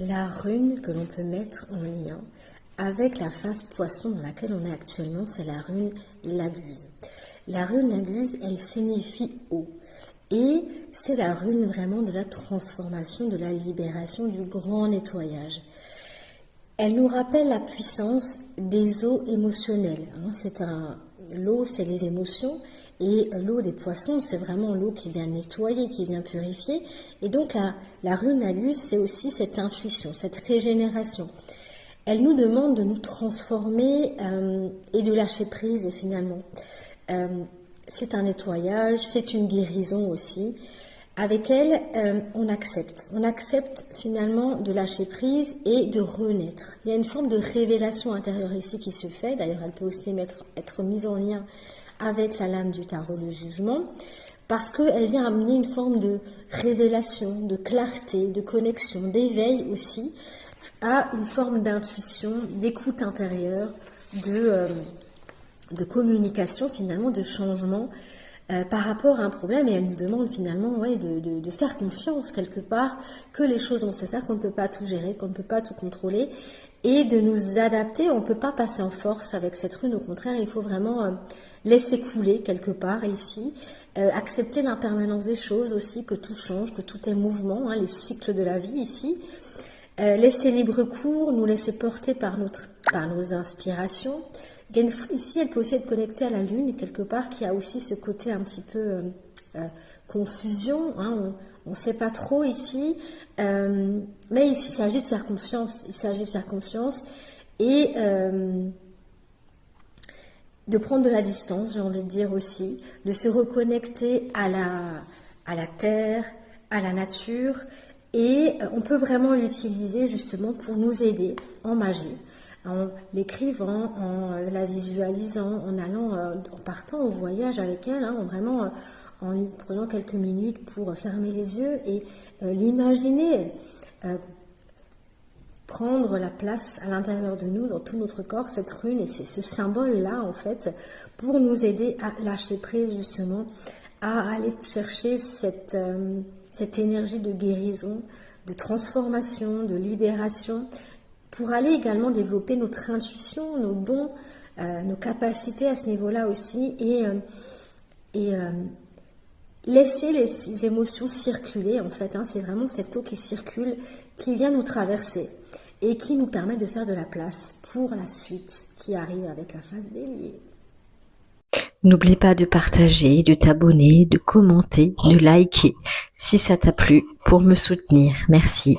la rune que l'on peut mettre en lien avec la phase poisson dans laquelle on est actuellement, c'est la rune Laguz. La rune Laguz, elle signifie eau. Et c'est la rune vraiment de la transformation, de la libération, du grand nettoyage. Elle nous rappelle la puissance des eaux émotionnelles. L'eau, c'est les émotions, et l'eau des poissons, c'est vraiment l'eau qui vient nettoyer, qui vient purifier. Et donc la rune Laguz, c'est aussi cette intuition, cette régénération. Elle nous demande de nous transformer et de lâcher prise finalement. C'est un nettoyage, c'est une guérison aussi. Avec elle, on accepte finalement de lâcher prise et de renaître. Il y a une forme de révélation intérieure ici qui se fait. D'ailleurs, elle peut aussi être mise en lien avec la lame du tarot, le jugement, parce qu'elle vient amener une forme de révélation, de clarté, de connexion, d'éveil aussi, à une forme d'intuition, d'écoute intérieure, de communication finalement, de changement par rapport à un problème. Et elle nous demande finalement de faire confiance quelque part, que les choses vont se faire, qu'on ne peut pas tout gérer, qu'on ne peut pas tout contrôler, et de nous adapter. On ne peut pas passer en force avec cette rune, au contraire, il faut vraiment laisser couler quelque part ici, accepter l'impermanence des choses aussi, que tout change, que tout est mouvement, les cycles de la vie ici. Laisser libre cours, nous laisser porter par nos inspirations. Ici, elle peut aussi être connectée à la lune, quelque part, qui a aussi ce côté un petit peu confusion. On ne sait pas trop ici, mais il s'agit de faire confiance. Il s'agit de faire confiance et de prendre de la distance, j'ai envie de dire aussi, de se reconnecter à la terre, à la nature. Et on peut vraiment l'utiliser justement pour nous aider en magie, en l'écrivant, en la visualisant, en partant au voyage avec elle, vraiment en prenant quelques minutes pour fermer les yeux et l'imaginer, prendre la place à l'intérieur de nous, dans tout notre corps, cette rune, et c'est ce symbole-là en fait, pour nous aider à lâcher prise justement, à aller chercher cette énergie de guérison, de transformation, de libération, pour aller également développer notre intuition, nos dons, nos capacités à ce niveau-là aussi, et laisser les émotions circuler en fait. C'est vraiment cette eau qui circule, qui vient nous traverser et qui nous permet de faire de la place pour la suite qui arrive avec la phase Bélier. N'oublie pas de partager, de t'abonner, de commenter, de liker si ça t'a plu pour me soutenir. Merci.